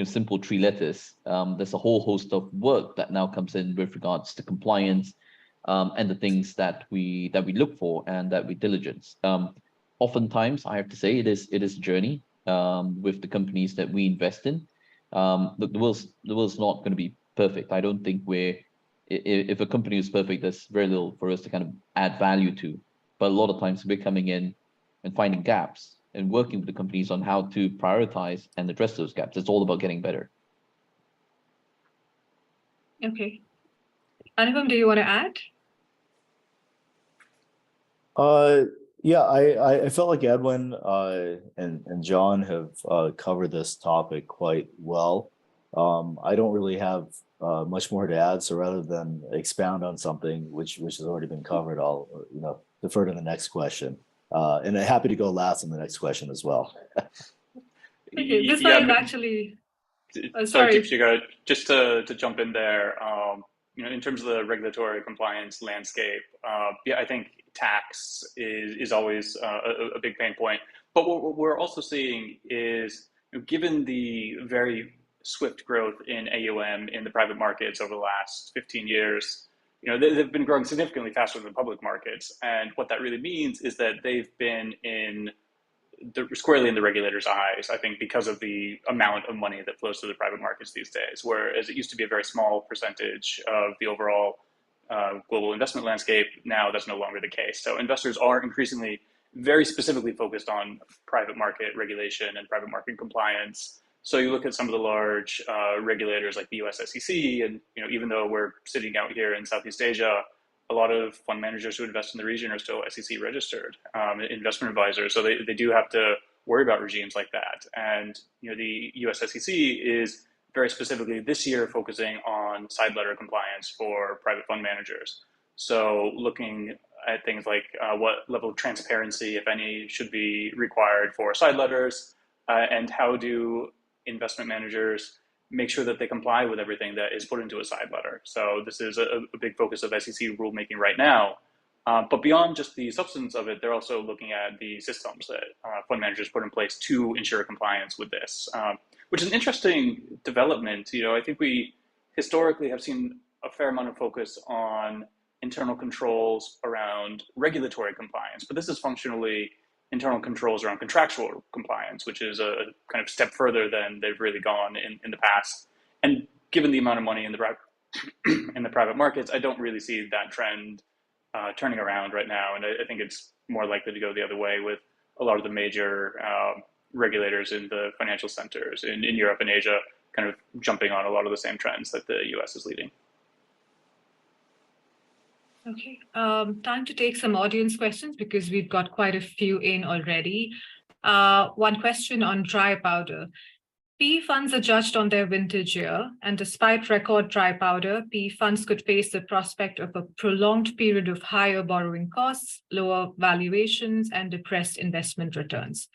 simple three letters, there's a whole host of work that now comes in with regards to compliance and the things that we look for and that we diligence. Oftentimes, I have to say, it is a journey with the companies that we invest in. The world's not going to be perfect. I don't think if a company is perfect, there's very little for us to kind of add value to. But a lot of times we're coming in and finding gaps and working with the companies on how to prioritize and address those gaps. It's all about getting better. Okay. Anupam, do you want to add? Yeah, I felt like Edwin and John have covered this topic quite well. I don't really have much more to add, so rather than expound on something which has already been covered, I'll defer to the next question. And I'm happy to go last on the next question as well. Okay, this one is actually. Sorry, Deepshikha, just to jump in there. In terms of the regulatory compliance landscape, I think tax is always a big pain point. But what we're also seeing is, given the very swift growth in AUM in the private markets over the last 15 years, they've been growing significantly faster than the public markets. And what that really means is that they've been squarely in the regulator's eyes, I think, because of the amount of money that flows through the private markets these days, whereas it used to be a very small percentage of the overall global investment landscape. Now that's no longer the case. So investors are increasingly very specifically focused on private market regulation and private market compliance. So you look at some of the large regulators like the US SEC, and even though we're sitting out here in Southeast Asia, a lot of fund managers who invest in the region are still SEC registered investment advisors. So they do have to worry about regimes like that. And the US SEC is very specifically this year focusing on side letter compliance for private fund managers. So looking at things like what level of transparency, if any, should be required for side letters, and how do investment managers make sure that they comply with everything that is put into a side letter. So this is a big focus of SEC rulemaking right now. But beyond just the substance of it, they're also looking at the systems that fund managers put in place to ensure compliance with this, which is an interesting development. I think we historically have seen a fair amount of focus on internal controls around regulatory compliance, but this is functionally internal controls around contractual compliance, which is a kind of step further than they've really gone in the past. And given the amount of money in the private markets, I don't really see that trend turning around right now. And I think it's more likely to go the other way with a lot of the major regulators in the financial centers in Europe and Asia kind of jumping on a lot of the same trends that the US is leading. Okay, time to take some audience questions because we've got quite a few in already. One question on dry powder. PE funds are judged on their vintage year, and despite record dry powder, PE funds could face the prospect of a prolonged period of higher borrowing costs, lower valuations, and depressed investment returns.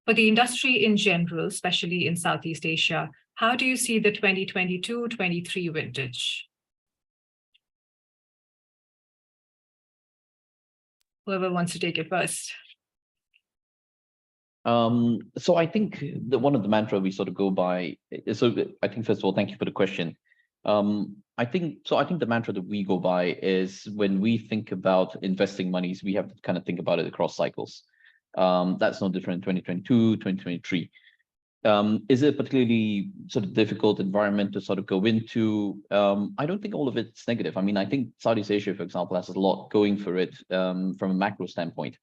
For the industry in general, especially in Southeast Asia, how do you see the 2022-23 vintage? Whoever wants to take it first. So I think one of the mantra we sort of go by, so I think first of all, thank you for the question. I think the mantra that we go by is when we think about investing monies, we have to kind of think about it across cycles. That's no different in 2022, 2023. Is it a particularly sort of difficult environment to sort of go into? I don't think all of it's negative. I mean, I think Southeast Asia, for example, has a lot going for it from a macro standpoint.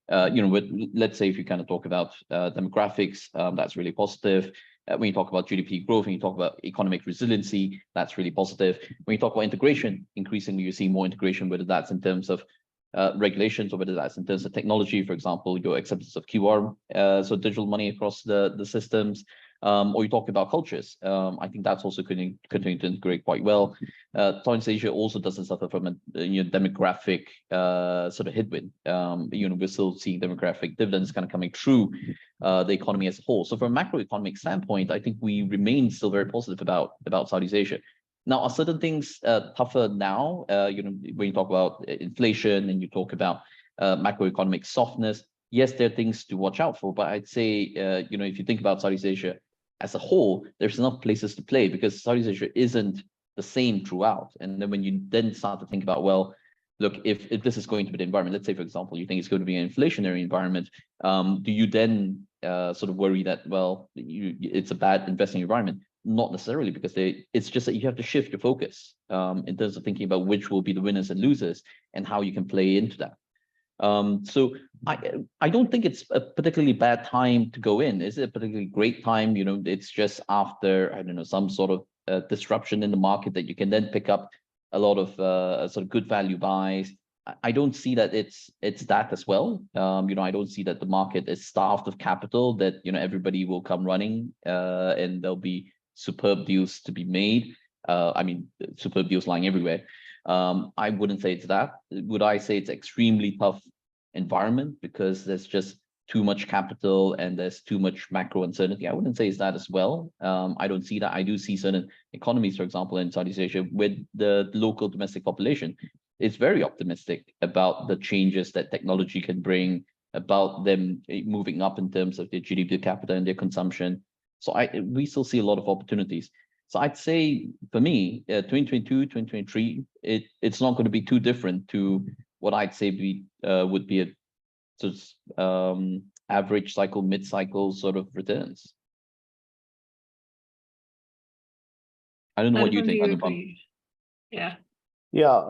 Let's say if you kind of talk about demographics, that's really positive. When you talk about GDP growth, when you talk about economic resiliency, that's really positive. When you talk about integration, increasingly you see more integration, whether that's in terms of regulations or whether that's in terms of technology, for example, your acceptance of QR, so digital money across the systems, or you talk about cultures. I think that's also continuing to integrate quite well. Southeast Asia also doesn't suffer from a demographic sort of headwind. We're still seeing demographic dividends kind of coming through the economy as a whole. So from a macroeconomic standpoint, I think we remain still very positive about Southeast Asia. Now, are certain things tougher now? When you talk about inflation and you talk about macroeconomic softness, yes, there are things to watch out for. But I'd say, if you think about Southeast Asia as a whole, there's enough places to play because Southeast Asia isn't the same throughout. And then when you then start to think about, well, look, if this is going to be the environment, let's say, for example, you think it's going to be an inflationary environment, do you then sort of worry that, well, it's a bad investing environment? Not necessarily, because it's just that you have to shift your focus in terms of thinking about which will be the winners and losers and how you can play into that. So I don't think it's a particularly bad time to go in. Is it a particularly great time? It's just after, I don't know, some sort of disruption in the market that you can then pick up a lot of sort of good value buys. I don't see that it's that as well. I don't see that the market is starved of capital, that everybody will come running and there'll be superb deals to be made. Superb deals lying everywhere. I wouldn't say it's that. Would I say it's extremely tough environment because there's just too much capital and there's too much macro uncertainty? I wouldn't say it's that as well. I don't see that. I do see certain economies, for example, in Southeast Asia, with the local domestic population is very optimistic about the changes that technology can bring, about them moving up in terms of their GDP per capita and their consumption. So we still see a lot of opportunities. So I'd say for me, 2022, 2023, it's not going to be too different to what I'd say would be a sort of average cycle, mid-cycle sort of returns. I don't know what you think, Anupam. Yeah. Yeah,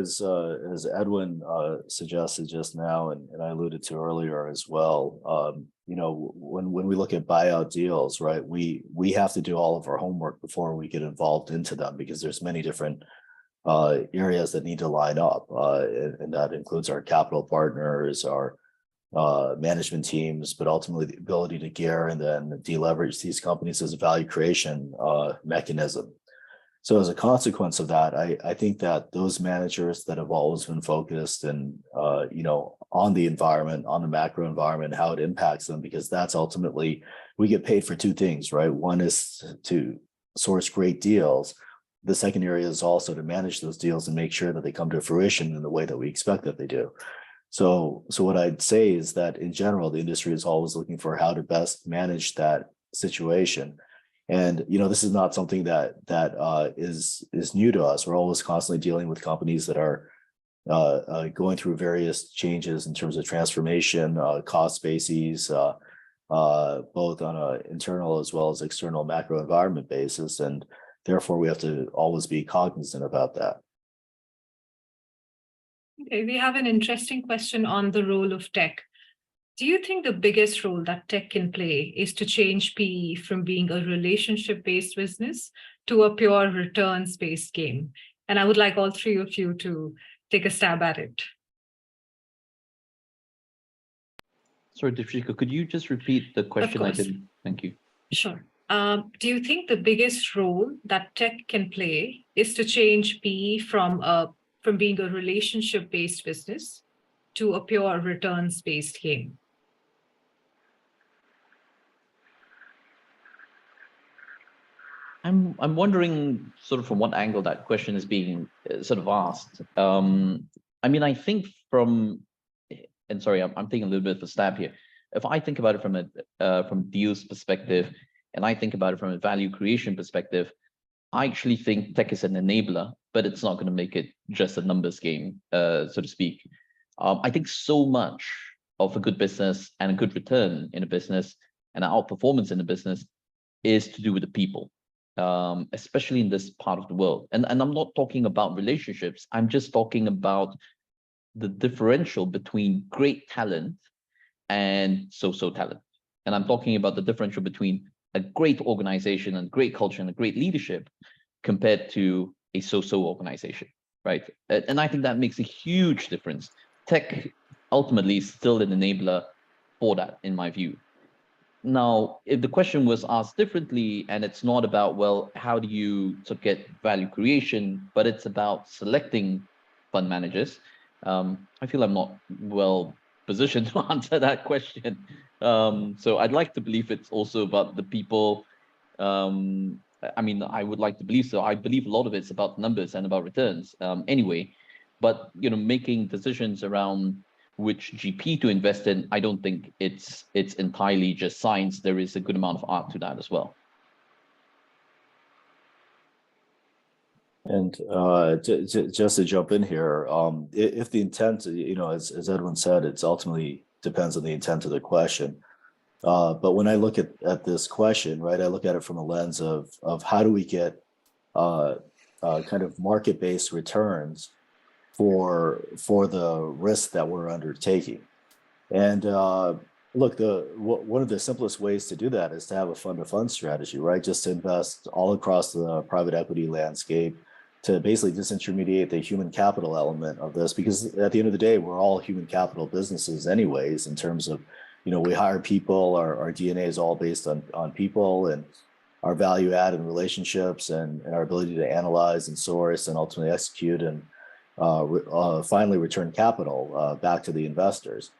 as Edwin suggested just now, and I alluded to earlier as well, when we look at buyout deals, right, we have to do all of our homework before we get involved into them, because there's many different areas that need to line up, and that includes our capital partners, our management teams, but ultimately the ability to gear and then deleverage these companies as a value creation mechanism. So as a consequence of that, I think that those managers that have always been focused and on the environment, on the macro environment, how it impacts them, because that's ultimately, we get paid for two things, right? One is to source great deals. The second area is also to manage those deals and make sure that they come to fruition in the way that we expect that they do. So what I'd say is that in general, the industry is always looking for how to best manage that situation. And this is not something that is new to us. We're always constantly dealing with companies that are going through various changes in terms of transformation, cost bases, both on an internal as well as external macro environment basis, and therefore we have to always be cognizant about that. Okay, we have an interesting question on the role of tech. Do you think the biggest role that tech can play is to change PE from being a relationship-based business to a pure returns-based game? And I would like all three of you to take a stab at it. Sorry, Dipshika, could you just repeat the question? I didn't. Thank you. Sure. Do you think the biggest role that tech can play is to change PE from being a relationship-based business to a pure returns-based game? I'm wondering sort of from what angle that question is being sort of asked. I think and sorry, I'm taking a little bit of a stab here. If I think about it from deals perspective, and I think about it from a value creation perspective, I actually think tech is an enabler, but it's not going to make it just a numbers game, so to speak. I think so much of a good business and a good return in a business and an outperformance in a business is to do with the people. Especially in this part of the world. And I'm not talking about relationships. I'm just talking about the differential between great talent and so-so talent. And I'm talking about the differential between a great organization and great culture and a great leadership compared to a so-so organization, right? And I think that makes a huge difference. Tech ultimately is still an enabler for that, in my view. Now, if the question was asked differently, and it's not about, well, how do you get value creation, but it's about selecting fund managers, I feel I'm not well positioned to answer that question. So I'd like to believe it's also about the people. I would like to believe so. I believe a lot of it's about numbers and about returns anyway. But, making decisions around which GP to invest in, I don't think it's entirely just science. There is a good amount of art to that as well. And just to jump in here, if the intent, as Edwin said, it's ultimately depends on the intent of the question. But when I look at this question, right, I look at it from a lens of how do we get kind of market-based returns for the risk that we're undertaking. And look, one of the simplest ways to do that is to have a fund-to-fund strategy, right? Just to invest all across the private equity landscape to basically disintermediate the human capital element of this, because at the end of the day, we're all human capital businesses anyways, in terms of, we hire people, our DNA is all based on people and our value add and relationships and our ability to analyze and source and ultimately execute and finally return capital back to the investors.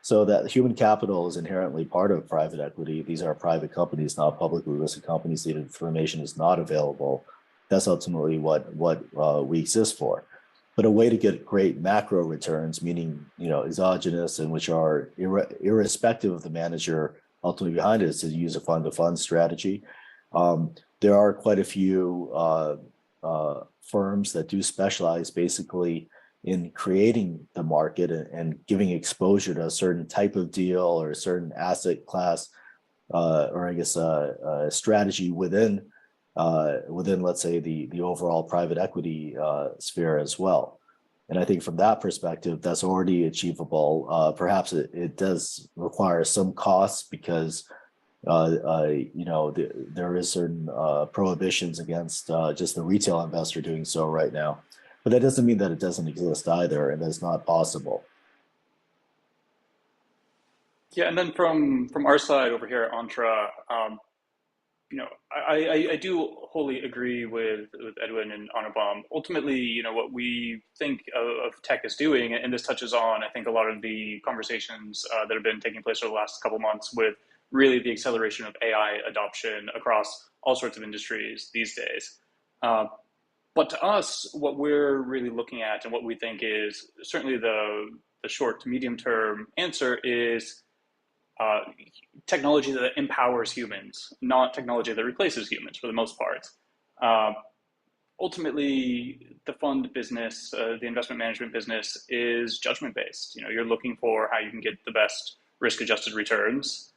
So that human capital is inherently part of private equity. These are private companies, not publicly listed companies. The information is not available. That's ultimately what we exist for. But a way to get great macro returns, meaning, exogenous and which are irrespective of the manager ultimately behind it, is to use a fund-to-fund strategy. There are quite a few firms that do specialize basically in creating the market and giving exposure to a certain type of deal or a certain asset class, or I guess a strategy within, let's say, the overall private equity sphere as well. And I think from that perspective, that's already achievable. Perhaps it does require some costs because there is certain prohibitions against just the retail investor doing so right now. But that doesn't mean that it doesn't exist either, and that's not possible. Yeah, and then from our side over here at Entra, I do wholly agree with Edwin and Anupam. Ultimately, what we think of tech is doing, and this touches on, I think, a lot of the conversations that have been taking place over the last couple of months with really the acceleration of AI adoption across all sorts of industries these days. But to us, what we're really looking at and what we think is certainly the short to medium term answer is technology that empowers humans, not technology that replaces humans for the most part. Ultimately, the fund business, the investment management business is judgment based. You're looking for how you can get the best risk adjusted returns.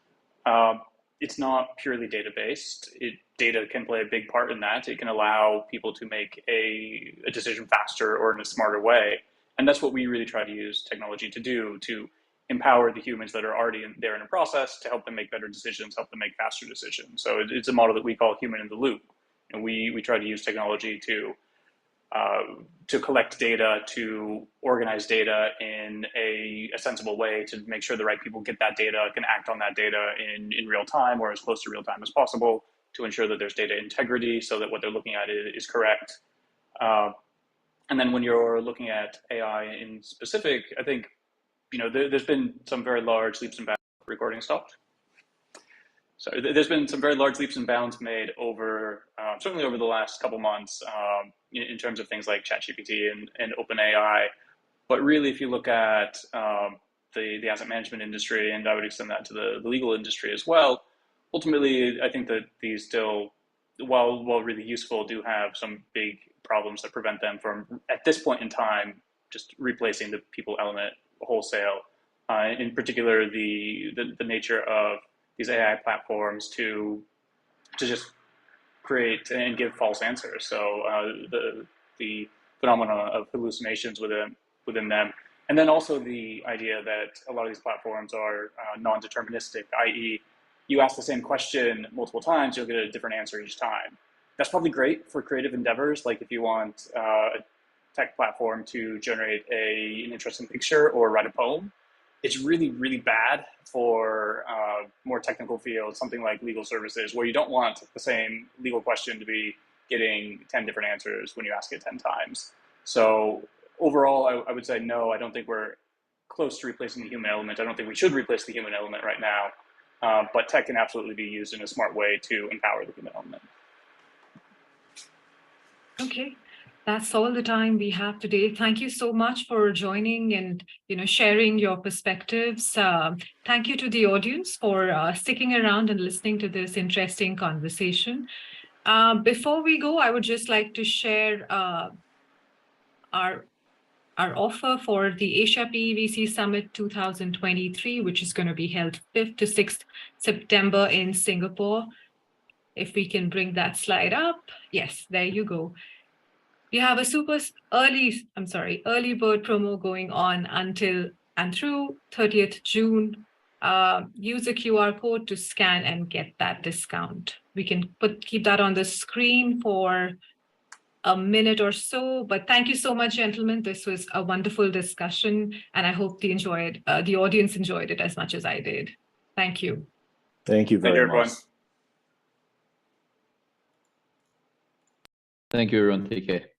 It's not purely data based. Data can play a big part in that. It can allow people to make a decision faster or in a smarter way. And that's what we really try to use technology to do, to empower the humans that are already there in a process to help them make better decisions, help them make faster decisions. So it's a model that we call human in the loop. And we try to use technology to collect data, to organize data in a sensible way, to make sure the right people get that data, can act on that data in real time or as close to real time as possible, to ensure that there's data integrity so that what they're looking at is correct. And then when you're looking at AI in specific, I think, there's been some very large leaps and bounds. Recording stopped. So there's been some very large leaps and bounds made over, certainly over the last couple months, in terms of things like ChatGPT and OpenAI. But really, if you look at the asset management industry, and I would extend that to the legal industry as well, ultimately, I think that these still, while really useful, do have some big problems that prevent them from, at this point in time, just replacing the people element wholesale. In particular, the nature of these AI platforms to just create and give false answers. So the phenomena of hallucinations within them, and then also the idea that a lot of these platforms are non-deterministic, i.e., you ask the same question multiple times, you'll get a different answer each time. That's probably great for creative endeavors, like if you want a tech platform to generate an interesting picture or write a poem. It's really, really bad for more technical fields, something like legal services, where you don't want the same legal question to be getting 10 different answers when you ask it 10 times. So overall, I would say no, I don't think we're close to replacing the human element. I don't think we should replace the human element right now. But tech can absolutely be used in a smart way to empower the human element. Okay. That's all the time we have today. Thank you so much for joining and sharing your perspectives. Thank you to the audience for sticking around and listening to this interesting conversation. Before we go, I would just like to share our offer for the Asia PVC Summit 2023, which is going to be held 5th to 6th September in Singapore. If we can bring that slide up. Yes, there you go. We have a early bird promo going on until and through 30th June. Use a QR code to scan and get that discount. We can keep that on the screen for a minute or so, but thank you so much, gentlemen. This was a wonderful discussion, and I hope the audience enjoyed it as much as I did. Thank you. Thank you very much. Everyone. Thank you, everyone. Take care.